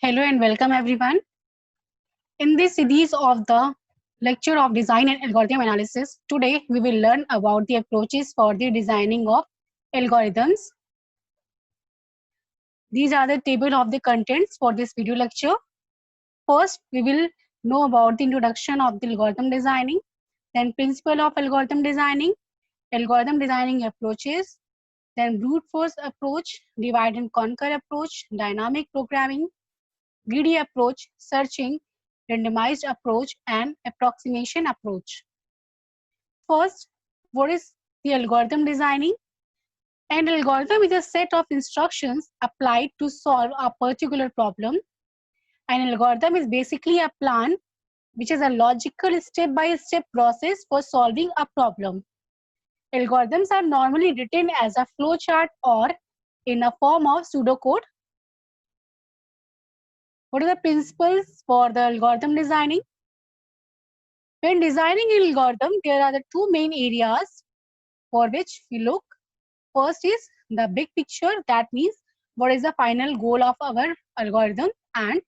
Hello and welcome everyone. In this series of the lecture of design and algorithm analysis, today we will learn about the approaches for the designing of algorithms. These are the table of the contents for this video lecture. First, we will know about the introduction of the algorithm designing, then principle of algorithm designing approaches, then brute force approach, divide and conquer approach, dynamic programming, greedy approach, searching, randomized approach, and approximation approach. First, what is the algorithm designing? An algorithm is a set of instructions applied to solve a particular problem. An algorithm is basically a plan which is a logical step-by-step process for solving a problem. Algorithms are normally written as a flowchart or in a form of pseudocode. What are the principles for the algorithm designing? When designing an algorithm, there are the two main areas for which we look. First is the big picture, that means what is the final goal of our algorithm, and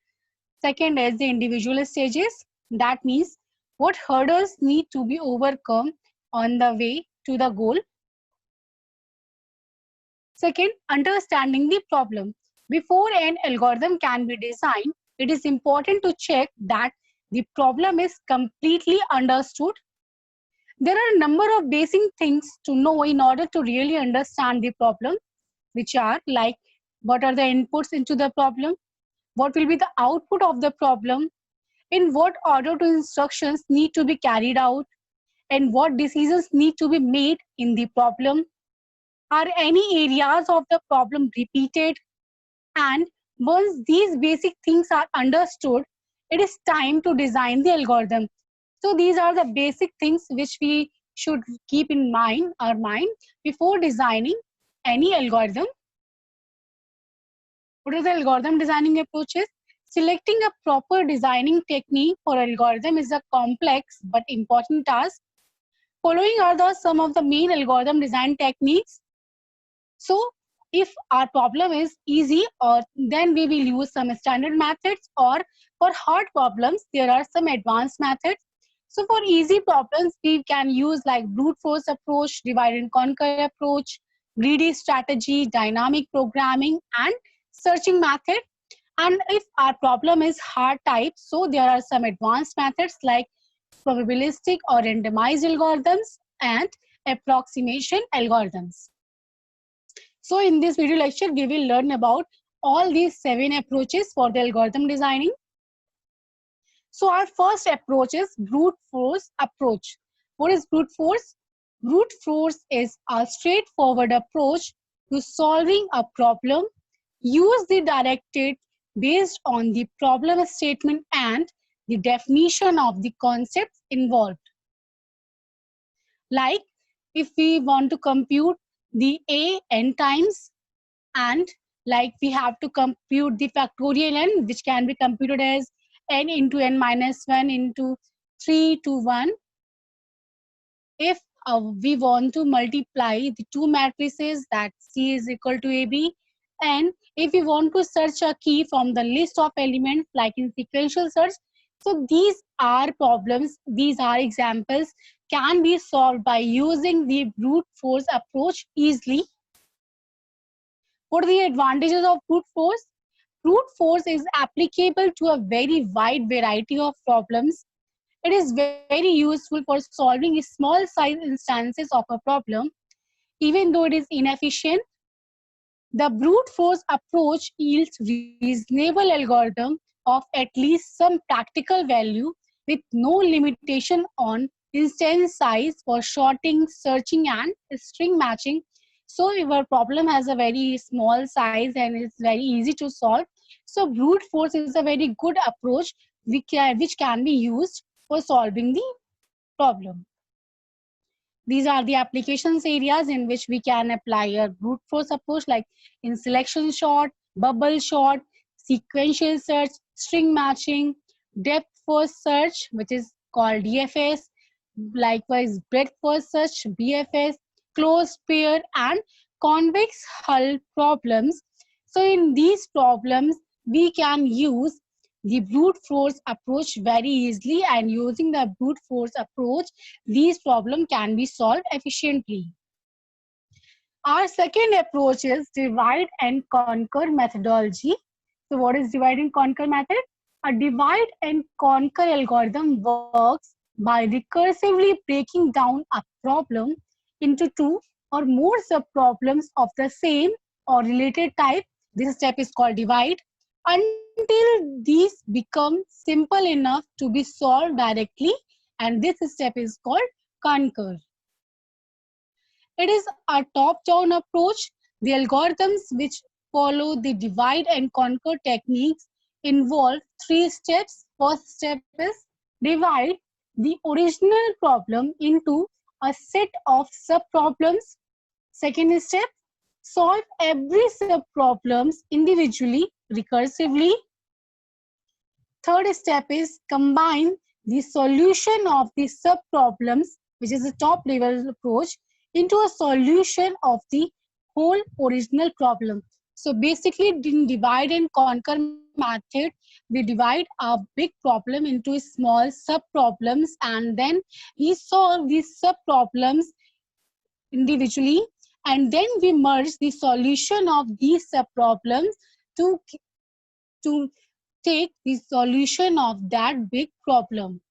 second is the individual stages, that means what hurdles need to be overcome on the way to the goal. Second, understanding the problem. Before an algorithm can be designed, it is important to check that the problem is completely understood. There are a number of basic things to know in order to really understand the problem, which are like what are the inputs into the problem, what will be the output of the problem, in what order to instructions need to be carried out, and what decisions need to be made in the problem. Are any areas of the problem repeated? And once these basic things are understood, it is time to design the algorithm. So these are the basic things which we should keep in mind, our mind, before designing any algorithm. What are the algorithm designing approaches? Selecting a proper designing technique for algorithm is a complex but important task. Following are some of the main algorithm design techniques. So if our problem is easy, or then we will use some standard methods, or for hard problems there are some advanced methods. So for easy problems we can use like brute force approach, divide and conquer approach, greedy strategy, dynamic programming, and searching method. And if our problem is hard type, so there are some advanced methods like probabilistic or randomized algorithms and approximation algorithms. So in this video lecture, we will learn about all these 7 approaches for the algorithm designing. So our first approach is brute force approach. What is brute force? Brute force is a straightforward approach to solving a problem. Use the directed based on the problem statement and the definition of the concepts involved. Like if we want to compute the a n times, and like we have to compute the factorial n, which can be computed as n into n minus 1 into 3 to 1. If we want to multiply the two matrices, that C is equal to AB, and if we want to search a key from the list of elements like in sequential search, so these are problems, these are examples can be solved by using the brute force approach easily. What are the advantages of brute force? Brute force is applicable to a very wide variety of problems. It is very useful for solving small size instances of a problem, even though it is inefficient. The brute force approach yields reasonable algorithm of at least some practical value with no limitation on instance size for sorting, searching, and string matching. So if our problem has a very small size and it's very easy to solve, so brute force is a very good approach which can be used for solving the problem. These are the applications areas in which we can apply a brute force approach, like in selection sort, bubble sort, sequential search, string matching, depth first search, which is called DFS, likewise breadth first search, BFS, closed pair, and convex hull problems. So in these problems, we can use the brute force approach very easily, and using the brute force approach, these problems can be solved efficiently. Our second approach is divide and conquer methodology. So what is divide and conquer method? A divide and conquer algorithm works by recursively breaking down a problem into two or more subproblems of the same or related type. This step is called divide until these become simple enough to be solved directly, and this step is called conquer. It is a top-down approach. The algorithms which follow the divide and conquer techniques involve three steps. First step is divide the original problem into a set of subproblems. Second step, solve every subproblems individually, recursively. Third step is combine the solution of the subproblems, which is the top level approach, into a solution of the whole original problem. So basically, in divide and conquer method, we divide a big problem into small subproblems, and then we solve these subproblems individually, and then we merge the solution of these subproblems to to take the solution of that big problem.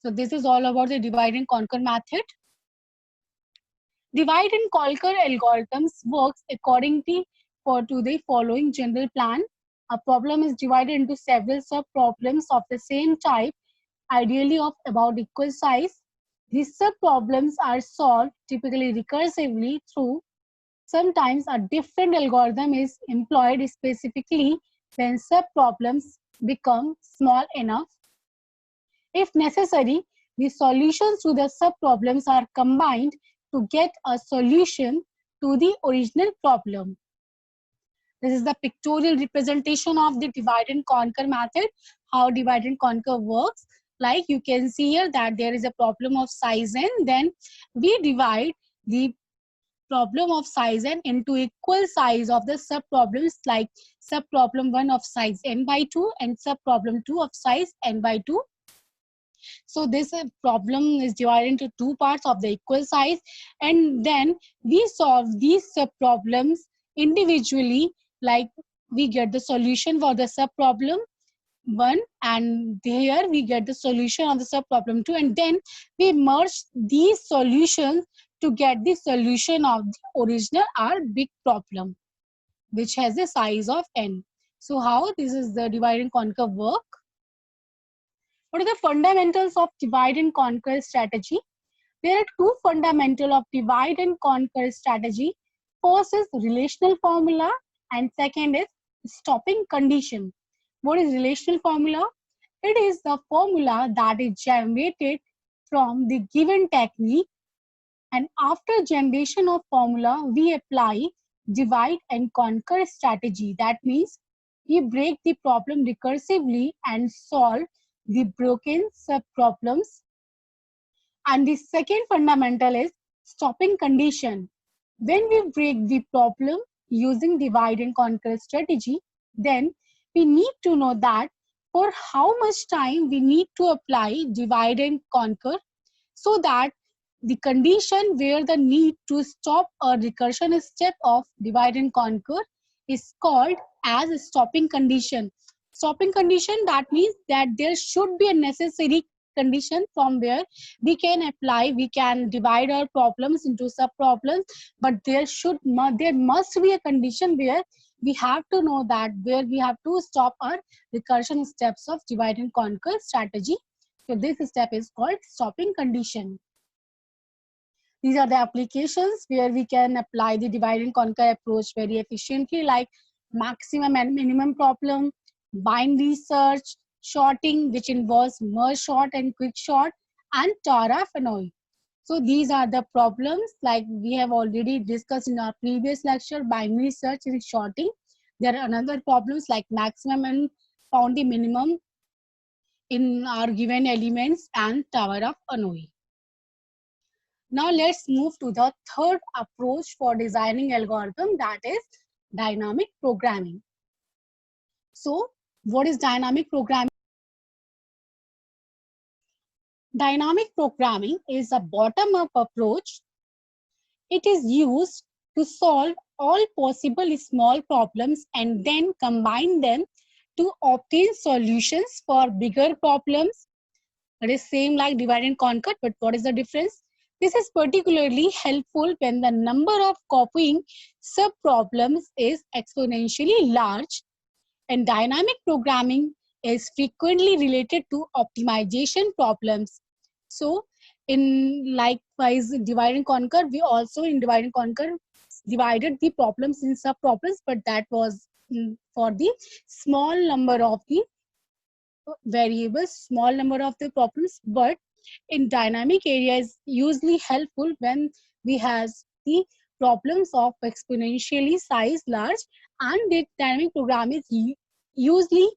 So this is all about the divide and conquer method. Divide and conquer algorithms works accordingly to the following general plan. A problem is divided into several sub-problems of the same type, ideally of about equal size. These sub-problems are solved typically recursively through sometimes a different algorithm is employed specifically when sub-problems become small enough. If necessary, the solutions to the sub-problems are combined to get a solution to the original problem. This is the pictorial representation of the divide and conquer method, how divide and conquer works. Like you can see here that there is a problem of size n, then we divide the problem of size n into equal size of the subproblems, like subproblem 1 of size n by 2 and subproblem 2 of size n by 2. So this problem is divided into two parts of the equal size, and then we solve these subproblems individually, like we get the solution for the subproblem 1, and here we get the solution of the subproblem 2, and then we merge these solutions to get the solution of the original or big problem, which has a size of n. So how this is the divide and conquer work? What are the fundamentals of divide and conquer strategy? There are two fundamentals of divide and conquer strategy. First is relational formula and second is stopping condition. What is relational formula? It is the formula that is generated from the given technique, and after generation of formula, we apply divide and conquer strategy. That means we break the problem recursively and solve the broken subproblems. And the second fundamental is stopping condition. When we break the problem using divide and conquer strategy, then we need to know that for how much time we need to apply divide and conquer, so that the condition where the need to stop a recursion step of divide and conquer is called as a stopping condition. Stopping condition, that means that there should be a necessary condition from where we can apply, we can divide our problems into sub problems, but there must be a condition where we have to know that where we have to stop our recursion steps of divide and conquer strategy. So this step is called stopping condition. These are the applications where we can apply the divide and conquer approach very efficiently, like maximum and minimum problem, binary search, sorting, which involves merge sort and quick sort, and Tara-Fanoy. So these are the problems like we have already discussed in our previous lecture, binary search and sorting. There are another problems like maximum and found the minimum in our given elements and Tower of Hanoi. Now let's move to the third approach for designing algorithm, that is dynamic programming. So what is dynamic programming? Dynamic programming is a bottom-up approach. It is used to solve all possible small problems and then combine them to obtain solutions for bigger problems. It is same like divide and conquer, but what is the difference? This is particularly helpful when the number of copying sub-problems is exponentially large, and dynamic programming is frequently related to optimization problems. So in likewise divide and conquer, we also in divide and conquer divided the problems in sub problems, but that was for the small number of the variables, small number of the problems. But in dynamic area is usually helpful when we have the problems of exponentially size large, and the dynamic program is usually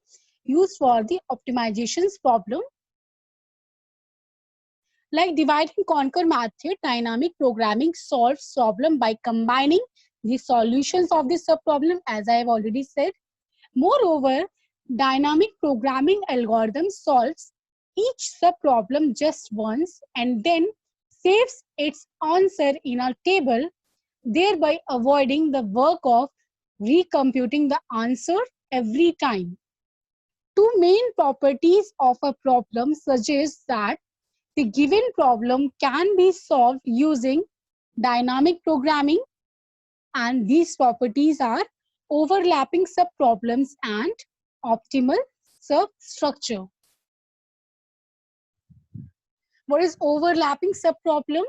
used for the optimizations problem. Like divide and conquer method, dynamic programming solves problem by combining the solutions of the subproblem, as I have already said. Moreover, dynamic programming algorithm solves each subproblem just once and then saves its answer in a table, thereby avoiding the work of recomputing the answer every time. Two main properties of a problem suggest that the given problem can be solved using dynamic programming, and these properties are overlapping subproblems and optimal substructure. What is overlapping subproblem?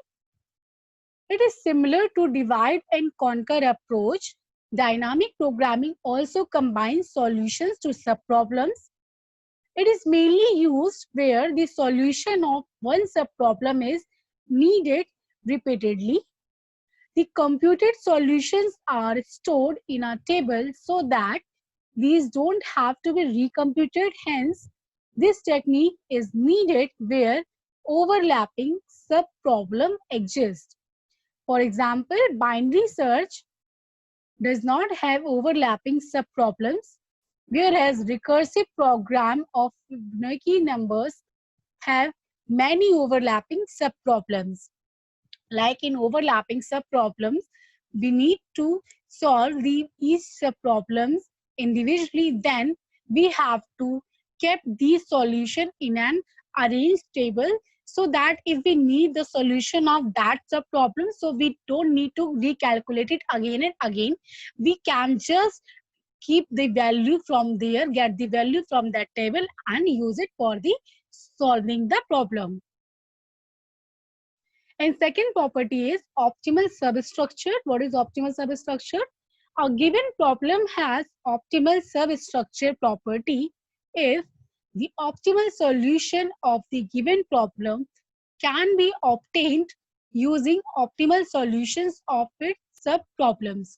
It is similar to divide and conquer approach. Dynamic programming also combines solutions to subproblems. It is mainly used where the solution of one subproblem is needed repeatedly. The computed solutions are stored in a table so that these don't have to be recomputed. Hence, this technique is needed where overlapping subproblem exists. For example, binary search does not have overlapping subproblems, whereas recursive program of Fibonacci numbers have many overlapping subproblems. Like in overlapping subproblems, we need to solve each subproblems individually. Then we have to keep the solution in an arranged table, so that if we need the solution of that subproblem, so we don't need to recalculate it again and again. We can just keep the value from there, get the value from that table and use it for the solving the problem. And second property is optimal substructure. What is optimal substructure? A given problem has optimal substructure property if the optimal solution of the given problem can be obtained using optimal solutions of its subproblems.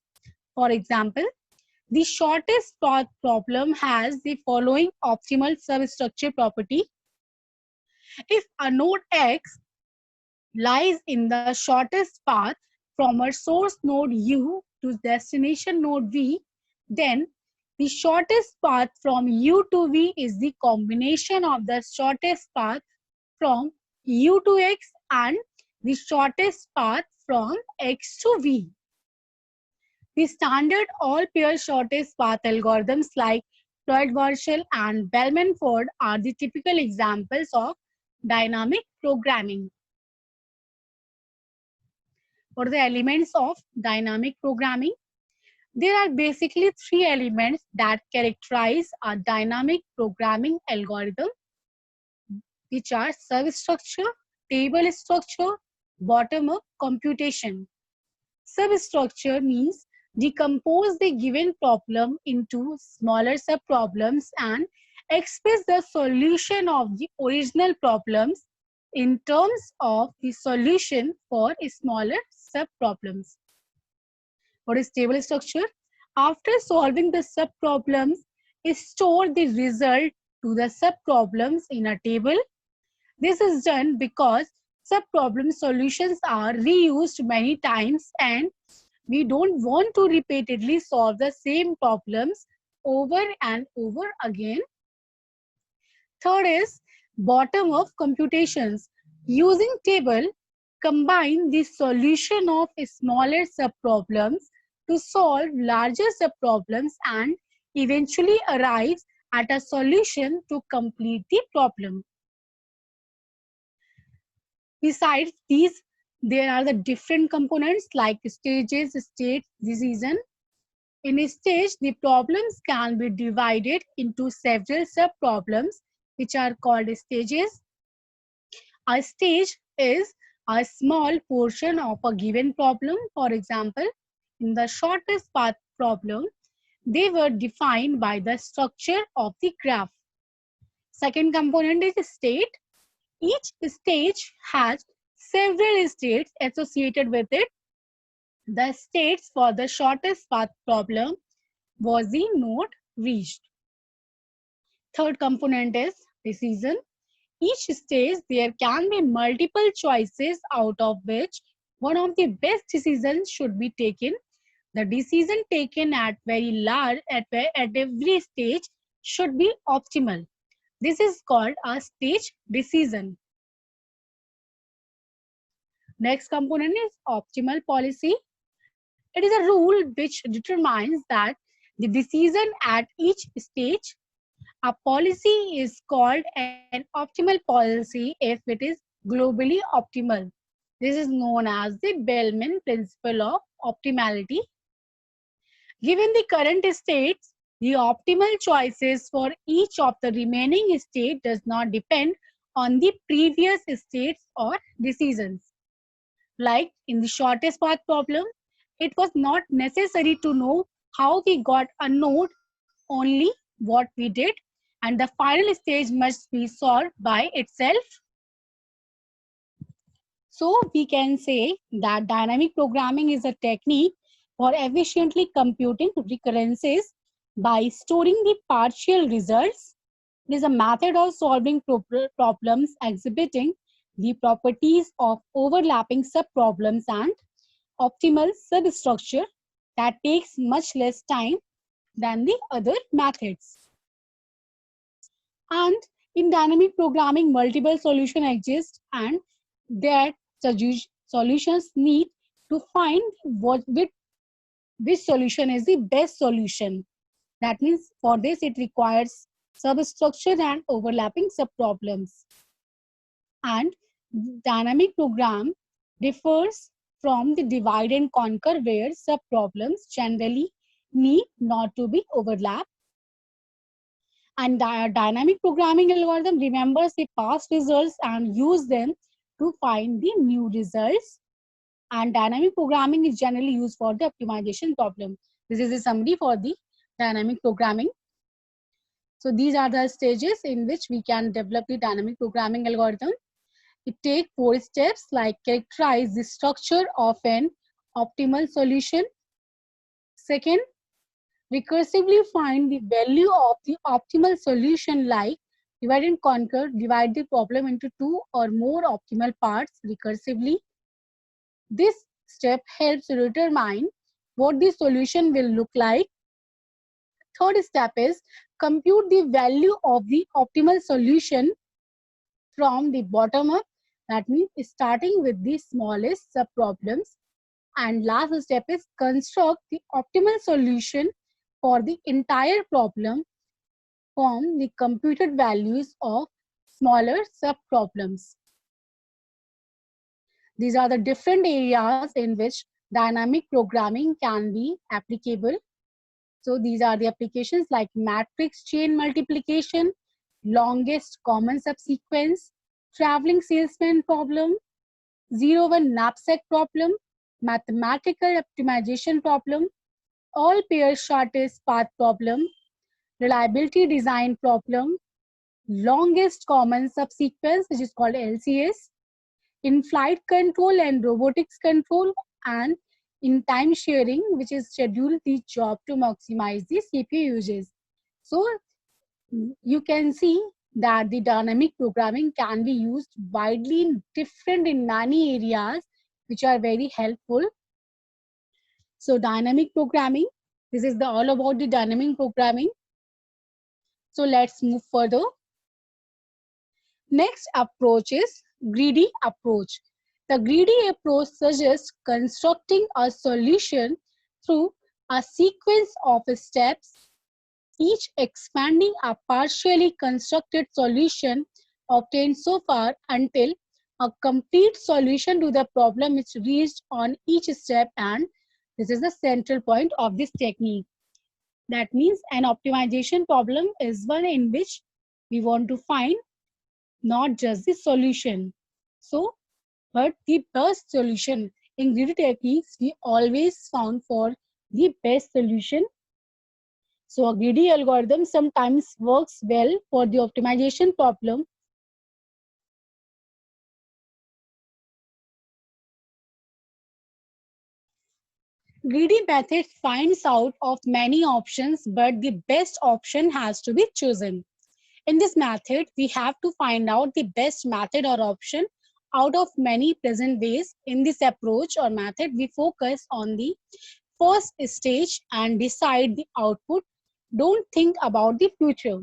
For example, the shortest path problem has the following optimal substructure property. If a node X lies in the shortest path from a source node U to destination node V, then the shortest path from U to V is the combination of the shortest path from U to X and the shortest path from X to V. The standard all-pair shortest path algorithms like Floyd-Warshall and Bellman-Ford are the typical examples of dynamic programming. What are the elements of dynamic programming? There are basically three elements that characterize a dynamic programming algorithm, which are substructure, table structure, bottom-up computation. Substructure means decompose the given problem into smaller subproblems and express the solution of the original problems in terms of the solution for smaller subproblems. What is table structure? After solving the subproblems, store the result to the subproblems in a table. This is done because subproblem solutions are reused many times and we don't want to repeatedly solve the same problems over and over again. Third is bottom-up computations. Using table, combine the solution of smaller subproblems to solve larger subproblems and eventually arrive at a solution to complete the problem. Besides these, there are the different components like stages, states, decision. In a stage, the problems can be divided into several subproblems, which are called stages. A stage is a small portion of a given problem. For example, in the shortest path problem, they were defined by the structure of the graph. Second component is state. Each stage has several states associated with it. The states for the shortest path problem was the node reached. Third component is decision. Each stage there can be multiple choices out of which one of the best decisions should be taken. The decision taken at every stage should be optimal. This is called a stage decision. Next component is optimal policy. It is a rule which determines that the decision at each stage. A policy is called an optimal policy if it is globally optimal. This is known as the Bellman principle of optimality. Given the current states, the optimal choices for each of the remaining state does not depend on the previous states or decisions. Like in the shortest path problem, it was not necessary to know how we got a node, only what we did, and the final stage must be solved by itself. So we can say that dynamic programming is a technique for efficiently computing recurrences by storing the partial results. It is a method of solving problems exhibiting the properties of overlapping subproblems and optimal substructure that takes much less time than the other methods. And in dynamic programming, multiple solutions exist, and that solutions need to find which solution is the best solution. That means for this it requires substructure and overlapping subproblems. And dynamic program differs from the divide and conquer where subproblems generally need not to be overlapped. And dynamic programming algorithm remembers the past results and use them to find the new results. And dynamic programming is generally used for the optimization problem. This is a summary for the dynamic programming. So these are the stages in which we can develop the dynamic programming algorithm. It takes 4 steps like characterize the structure of an optimal solution. Second, recursively find the value of the optimal solution like divide and conquer, divide the problem into 2 or more optimal parts recursively. This step helps determine what the solution will look like. Third step is compute the value of the optimal solution from the bottom up. That means starting with the smallest subproblems. And last step is construct the optimal solution for the entire problem from the computed values of smaller subproblems. These are the different areas in which dynamic programming can be applicable. So these are the applications like matrix chain multiplication, longest common subsequence, traveling salesman problem, 0-1 knapsack problem, mathematical optimization problem, all pair shortest path problem, reliability design problem, longest common subsequence, which is called LCS, in-flight control and robotics control, and in time sharing, which is schedule the job to maximize the CPU usage. So you can see that the dynamic programming can be used widely in many areas, which are very helpful. So dynamic programming This is all about the dynamic programming. So let's move further. Next approach is greedy approach. The greedy approach suggests constructing a solution through a sequence of steps, each expanding a partially constructed solution obtained so far until a complete solution to the problem is reached on each step, and this is the central point of this technique. That means an optimization problem is one in which we want to find not just the solution, so but the best solution. In greedy techniques, we always found for the best solution. So a greedy algorithm sometimes works well for the optimization problem. Greedy method finds out of many options, but the best option has to be chosen. In this method, we have to find out the best method or option out of many present ways. In this approach or method, we focus on the first stage and decide the output. Don't think about the future.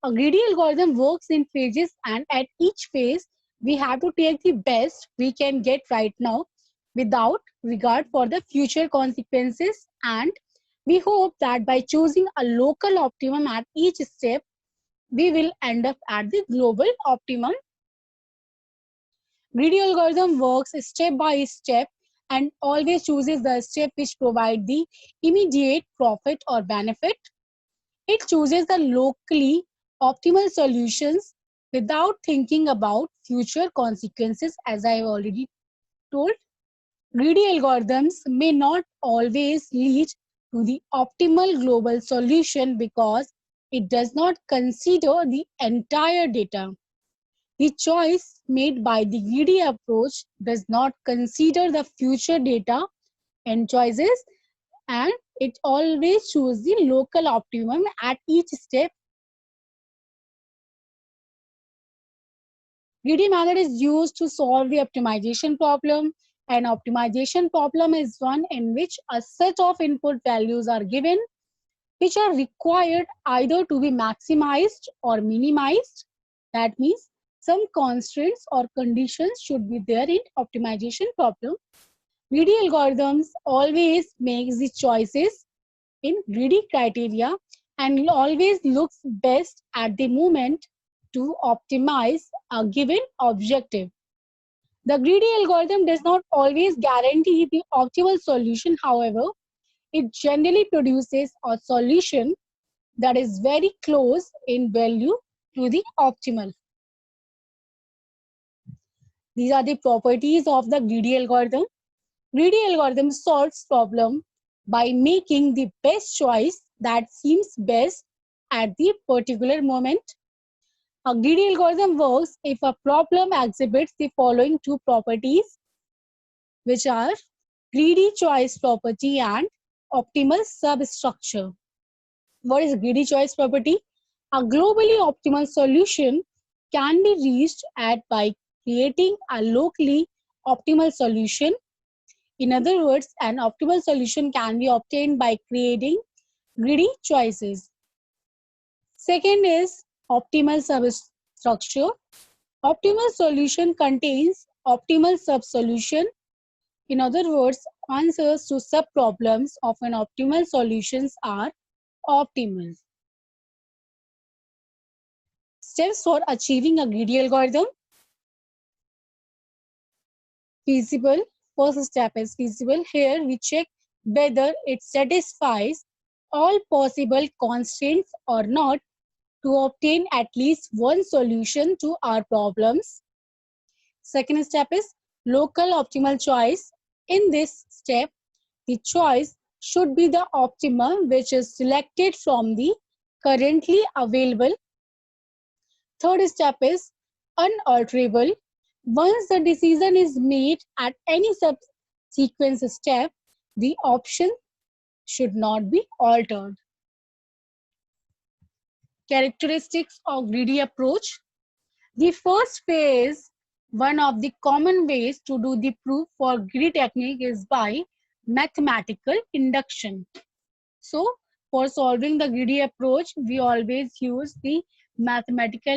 A greedy algorithm works in phases, and at each phase, we have to take the best we can get right now without regard for the future consequences. And we hope that by choosing a local optimum at each step, we will end up at the global optimum. Greedy algorithm works step by step and always chooses the step which provide the immediate profit or benefit. It chooses the locally optimal solutions without thinking about future consequences, as I have already told. Greedy algorithms may not always lead to the optimal global solution because it does not consider the entire data. The choice made by the greedy approach does not consider the future data and choices, and it always chooses the local optimum at each step. Greedy method is used to solve the optimization problem. An optimization problem is one in which a set of input values are given, which are required either to be maximized or minimized. That means some constraints or conditions should be there in optimization problem. Greedy algorithms always makes the choices in greedy criteria and always looks best at the moment to optimize a given objective. The greedy algorithm does not always guarantee the optimal solution. However, it generally produces a solution that is very close in value to the optimal. These are the properties of the greedy algorithm. Greedy algorithm solves problem by making the best choice that seems best at the particular moment. A greedy algorithm works if a problem exhibits the following two properties, which are greedy choice property and optimal substructure. What is greedy choice property? A globally optimal solution can be reached at by creating a locally optimal solution. In other words, an optimal solution can be obtained by creating greedy choices. Second is optimal substructure. Optimal solution contains optimal subsolution. In other words, answers to subproblems of an optimal solutions are optimal. Steps for achieving a greedy algorithm. Feasible. First step is feasible. Here we check whether it satisfies all possible constraints or not to obtain at least one solution to our problems. Second step is local optimal choice. In this step, the choice should be the optimum which is selected from the currently available. Third step is unalterable. Once the decision is made at any subsequent step, the option should not be altered. Characteristics of greedy approach. The first phase, one of the common ways to do the proof for greedy technique is by mathematical induction. So for solving the greedy approach, we always use the mathematical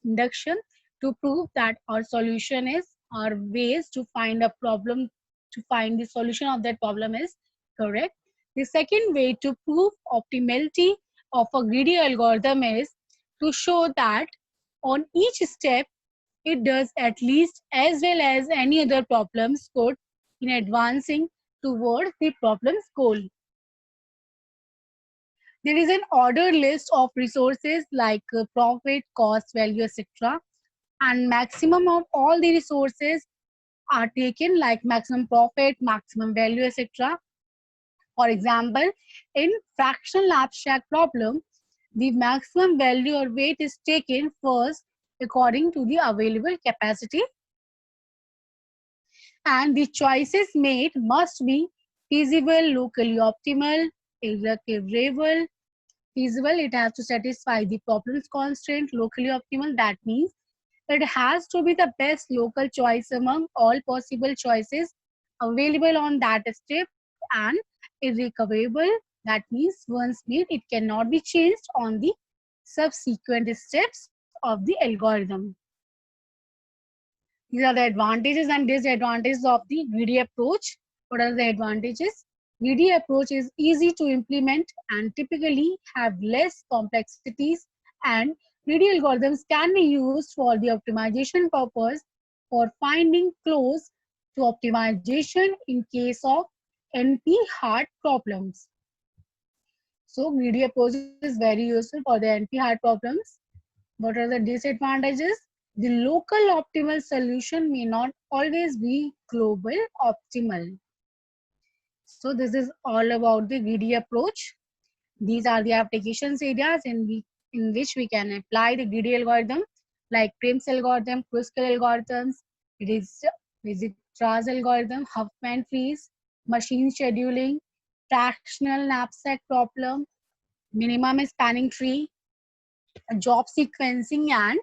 induction to prove that our solution is, our ways to find a problem, to find the solution of that problem is correct. The second way to prove optimality of a greedy algorithm is to show that on each step it does at least as well as any other problems could in advancing towards the problem's goal. There is an ordered list of resources like profit, cost, value, etc. And maximum of all the resources are taken like maximum profit, maximum value, etc. For example, in fractional abstract problem, the maximum value or weight is taken first according to the available capacity, and the choices made must be feasible, locally optimal, irrecoverable. Feasible, it has to satisfy the problem's constraint. Locally optimal, that means it has to be the best local choice among all possible choices available on that step, and irrecoverable, that means once made it cannot be changed on the subsequent steps of the algorithm. These are the advantages and disadvantages of the greedy approach. What are the advantages? Greedy approach is easy to implement and typically have less complexities, and greedy algorithms can be used for the optimization purpose for finding close to optimization in case of NP-hard problems. So greedy approach is very useful for the NP-hard problems. What are the disadvantages? The local optimal solution may not always be global optimal. So this is all about the greedy approach. These are the applications areas in which we can apply the greedy algorithm, like Prim's algorithm, Kruskal algorithms, Weierstrass algorithm, Huffman trees, machine scheduling, fractional knapsack problem, minimum spanning tree, job sequencing, and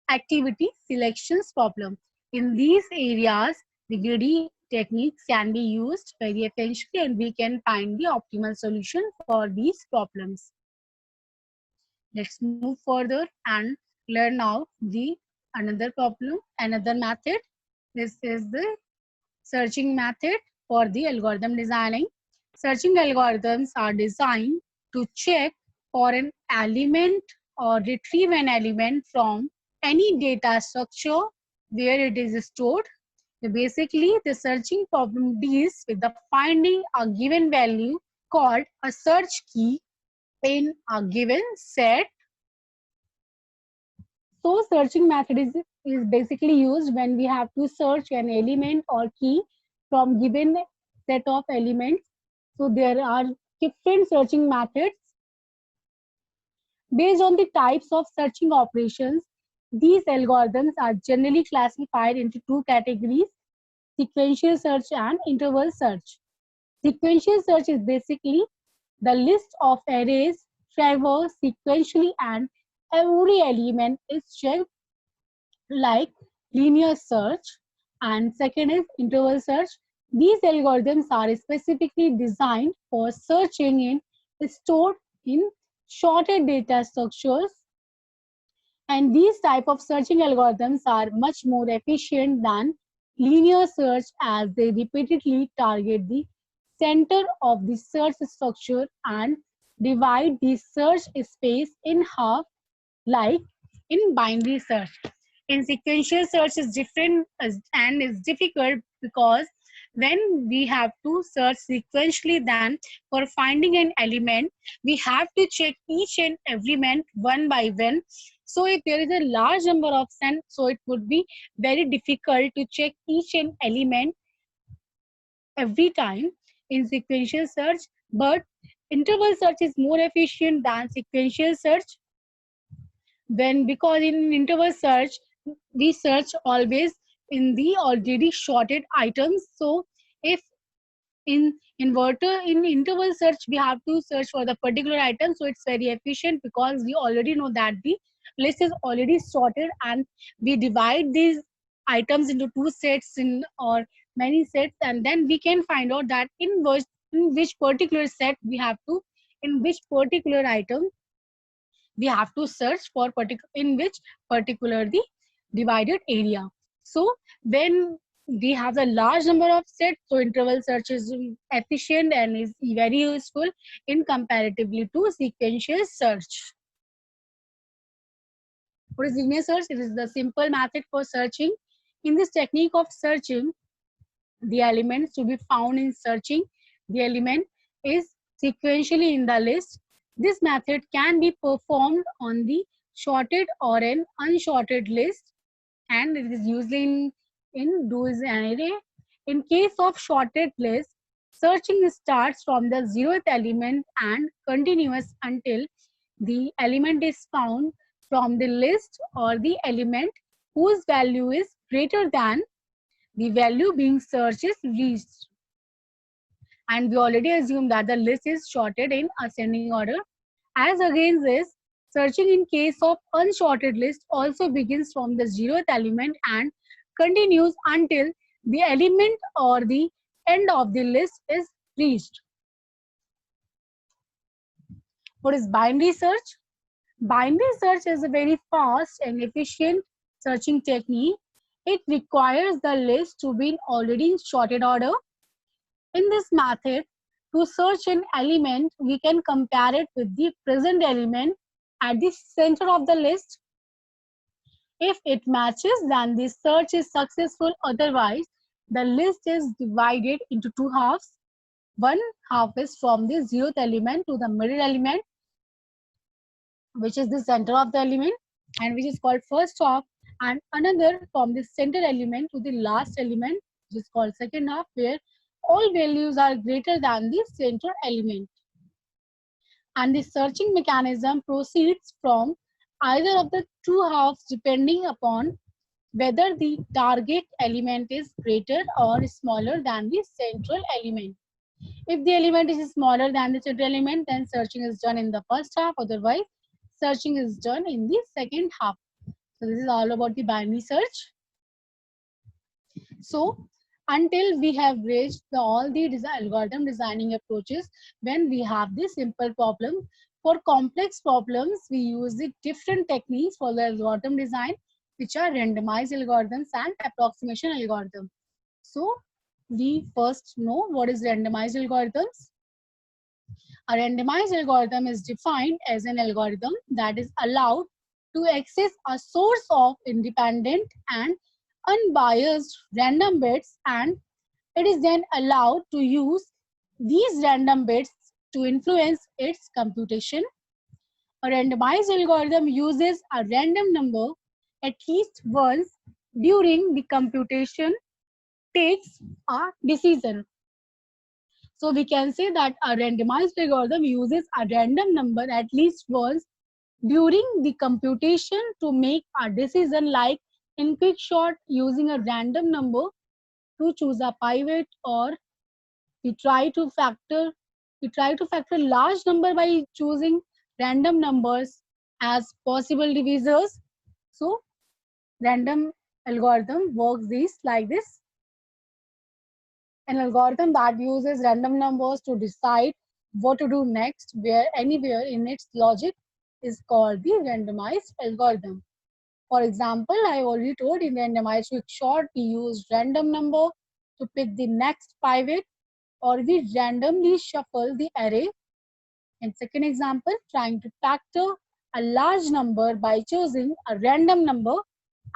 activity selections problem. In these areas, the greedy techniques can be used very efficiently and we can find the optimal solution for these problems. Let's move further and learn now the another problem, another method. This is the searching method for the algorithm designing. Searching algorithms are designed to check for an element or retrieve an element from any data structure where it is stored. Basically, the searching problem deals with the finding a given value called a search key in a given set. So searching method is basically used when we have to search an element or key from given set of elements. So there are different searching methods. Based on the types of searching operations, these algorithms are generally classified into two categories: sequential search and interval search. Sequential search is basically the list of arrays traversed sequentially and every element is checked like linear search. And second is interval search. These algorithms are specifically designed for searching in stored in shorter data structures, and these type of searching algorithms are much more efficient than linear search as they repeatedly target the center of the search structure and divide the search space in half like in binary search. In sequential search is different and is difficult because when we have to search sequentially, then for finding an element, we have to check each and every element one by one. So if there is a large number of cents, so it would be very difficult to check each and element every time in sequential search. But interval search is more efficient than sequential search, when because in interval search we search always in the already sorted items. So if in interval search we have to search for the particular item, so it's very efficient because we already know that the list is already sorted and we divide these items into two sets in or many sets, and then we can find out that in which particular set we have to in which particular item we have to search for in which particular the divided area. So when we have a large number of sets, so interval search is efficient and is very useful in comparatively to sequential search. What is linear search? It is the simple method for searching. In this technique of searching, the elements to be found in searching the element is sequentially in the list. This method can be performed on the shorted or an unshorted list, and it is usually in do's and array. In case of shorted list, searching starts from the 0th element and continuous until the element is found from the list or the element whose value is greater than the value being searched is reached. And we already assume that the list is sorted in ascending order. As against this, searching in case of unsorted list also begins from the 0th element and continues until the element or the end of the list is reached. What is binary search? Binary search is a very fast and efficient searching technique. It requires the list to be in already sorted order. In this method, to search an element, we can compare it with the present element at the center of the list. If it matches, then the search is successful. Otherwise, the list is divided into two halves. One half is from the 0th element to the middle element, which is the center of the element, and which is called first half, and another from the center element to the last element, which is called second half, where all values are greater than the center element. And the searching mechanism proceeds from either of the two halves depending upon whether the target element is greater or smaller than the central element. If the element is smaller than the central element, then searching is done in the first half. Otherwise, searching is done in the second half. So this is all about the binary search. So until we have reached all the algorithm designing approaches, when we have this simple problem, for complex problems, we use the different techniques for the algorithm design, which are randomized algorithms and approximation algorithm. So we first know what is randomized algorithms. A randomized algorithm is defined as an algorithm that is allowed to access a source of independent and unbiased random bits, and it is then allowed to use these random bits to influence its computation. A randomized algorithm uses a random number at least once during the computation, takes a decision. So we can say that a randomized algorithm uses a random number at least once during the computation to make a decision, like in Quickshot using a random number to choose a pivot, or we try to factor large number by choosing random numbers as possible divisors. So random algorithm works like this. An algorithm that uses random numbers to decide what to do next where anywhere in its logic is called the randomized algorithm. For example, I already told in randomized Quickshot, we use random number to pick the next pivot, or we randomly shuffle the array. In second example, trying to factor a large number by choosing a random number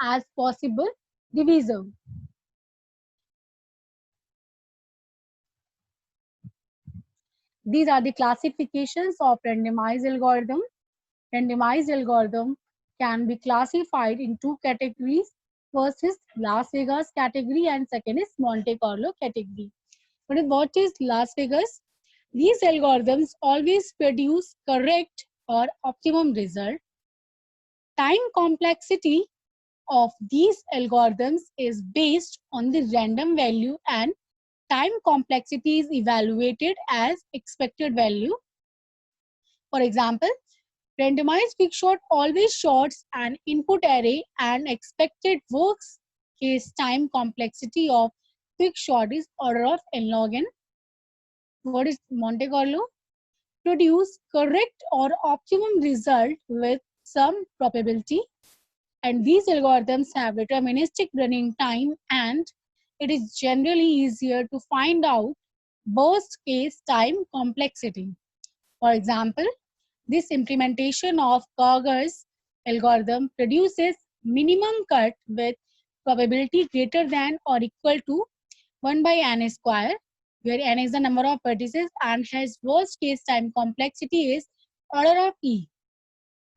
as possible divisor. These are the classifications of randomized algorithm. Randomized algorithm can be classified in two categories. First is Las Vegas category and second is Monte Carlo category. But what is Las Vegas? These algorithms always produce correct or optimum result. Time complexity of these algorithms is based on the random value, and time complexity is evaluated as expected value. For example, randomized Quickshot always sorts an input array, and expected worst case time complexity of Quickshot is order of n log n. What is Monte Carlo? produce correct or optimum result with some probability, and these algorithms have deterministic running time, and it is generally easier to find out worst case time complexity. For example, this implementation of Kauger's algorithm produces minimum cut with probability greater than or equal to 1 by n square, where n is the number of vertices and has worst case time complexity is order of e.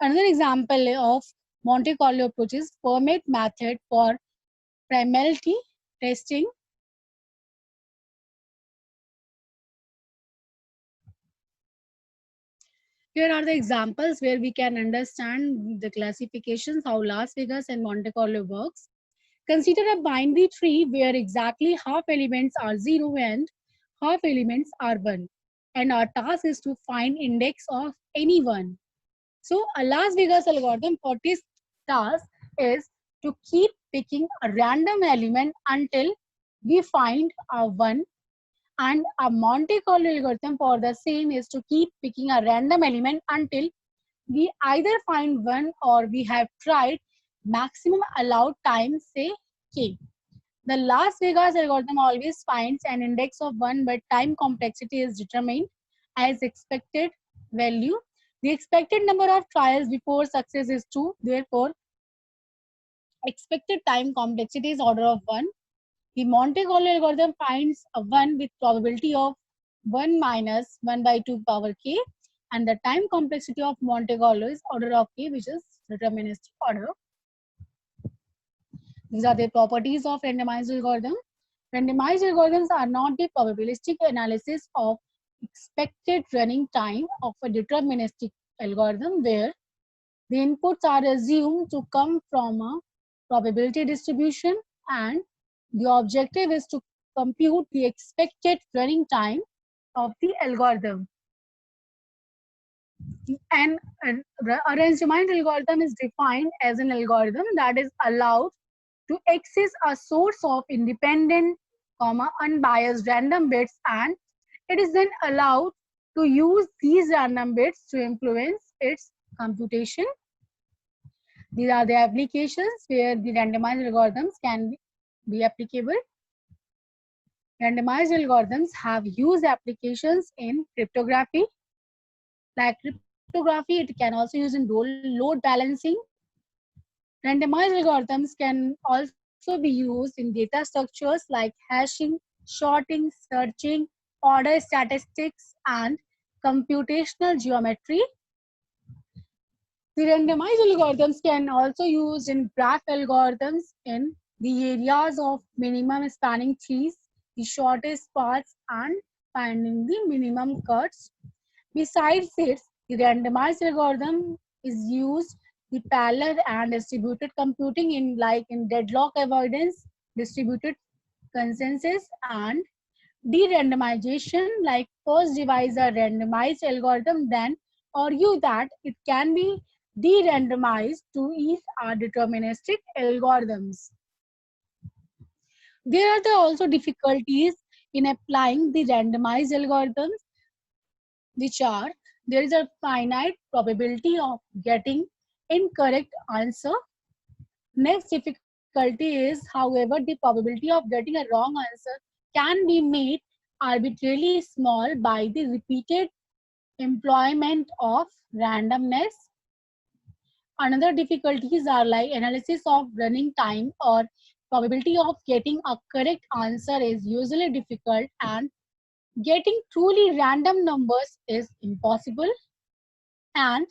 Another example of Monte Carlo approach is Fermat method for primality testing. Here are the examples where we can understand the classifications, how Las Vegas and Monte Carlo works. Consider a binary tree where exactly half elements are 0 and half elements are 1. And our task is to find index of any one. So a Las Vegas algorithm for this task is to keep picking a random element until we find a 1, and a Monte Carlo algorithm for the same is to keep picking a random element until we either find 1 or we have tried maximum allowed time, say k. The Las Vegas algorithm always finds an index of 1, but time complexity is determined as expected value. The expected number of trials before success is 2. Therefore, expected time complexity is order of 1. The Monte Carlo algorithm finds a 1 with probability of 1 minus 1 by 2 power k, and the time complexity of Monte Carlo is order of k, which is deterministic order. These are the properties of randomized algorithm. Randomized algorithms are not the probabilistic analysis of expected running time of a deterministic algorithm where the inputs are assumed to come from a probability distribution, and the objective is to compute the expected running time of the algorithm. And a randomized algorithm is defined as an algorithm that is allowed to access a source of independent, unbiased random bits, and it is then allowed to use these random bits to influence its computation. These are the applications where the randomized algorithms can be applicable. Randomized algorithms have used applications in cryptography. Like cryptography, it can also use in load balancing. Randomized algorithms can also be used in data structures like hashing, sorting, searching, order statistics, and computational geometry. The randomized algorithms can also be used in graph algorithms in the areas of minimum spanning trees, the shortest paths, and finding the minimum cuts. Besides this, the randomized algorithm is used the parallel and distributed computing in deadlock avoidance, distributed consensus, and de-randomization. Like first devise a randomized algorithm, then argue that it can be de-randomized to each are deterministic algorithms. There are also difficulties in applying the randomized algorithms, which are there is a finite probability of getting incorrect answer. Next difficulty is, however, the probability of getting a wrong answer can be made arbitrarily small by the repeated employment of randomness. Another difficulties are like analysis of running time or probability of getting a correct answer is usually difficult, and getting truly random numbers is impossible, and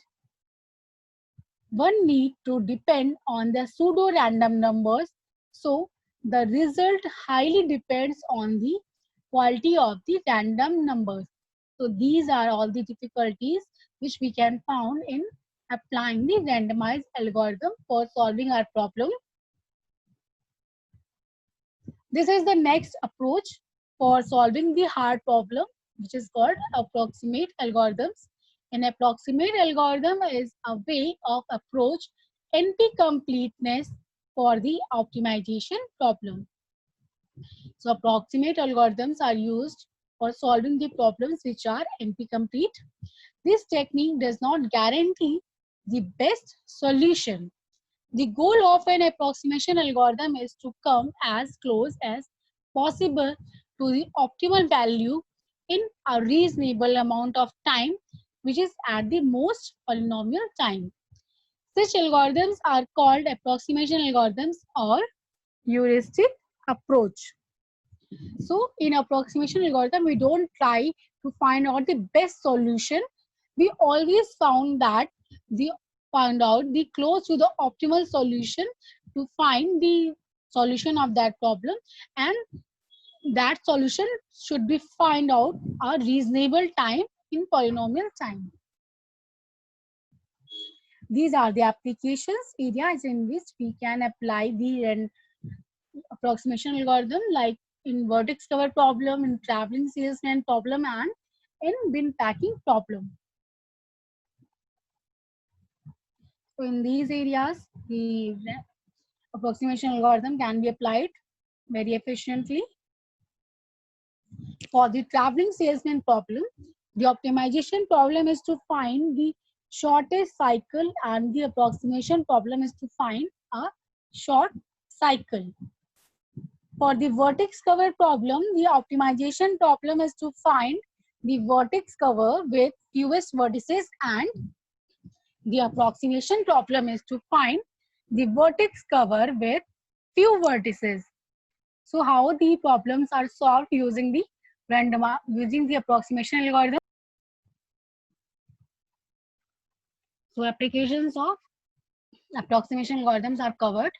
one need to depend on the pseudo-random numbers. So the result highly depends on the quality of the random numbers. So these are all the difficulties which we can found in applying the randomized algorithm for solving our problem. This is the next approach for solving the hard problem, which is called approximate algorithms. An approximate algorithm is a way of approach NP completeness for the optimization problem. So approximate algorithms are used for solving the problems which are NP-complete. This technique does not guarantee the best solution. The goal of an approximation algorithm is to come as close as possible to the optimal value in a reasonable amount of time, which is at the most polynomial time. Such algorithms are called approximation algorithms or heuristic approach. So in approximation algorithm, we don't try to find out the best solution. We always found out the close to the optimal solution to find the solution of that problem, and that solution should be find out a reasonable time in polynomial time. These are the applications areas in which we can apply the approximation algorithm, like in vertex cover problem, in traveling salesman problem, and in bin packing problem. So in these areas, the approximation algorithm can be applied very efficiently. For the traveling salesman problem, the optimization problem is to find the shortest cycle, and the approximation problem is to find a short cycle. For the vertex cover problem, the optimization problem is to find the vertex cover with fewest vertices, and the approximation problem is to find the vertex cover with few vertices. So how the problems are solved using the using the approximation algorithm. So applications of approximation algorithms are covered.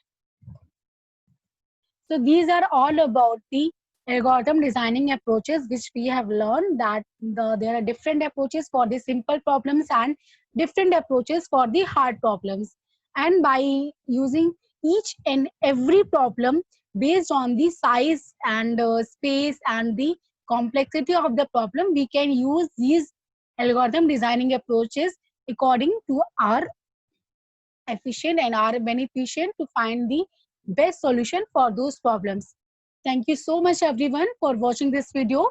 So these are all about the algorithm designing approaches, which we have learned that there are different approaches for the simple problems and different approaches for the hard problems. And by using each and every problem based on the size and space and the complexity of the problem, we can use these algorithm designing approaches according to our efficient and are beneficent to find the best solution for those problems. Thank you so much everyone for watching this video.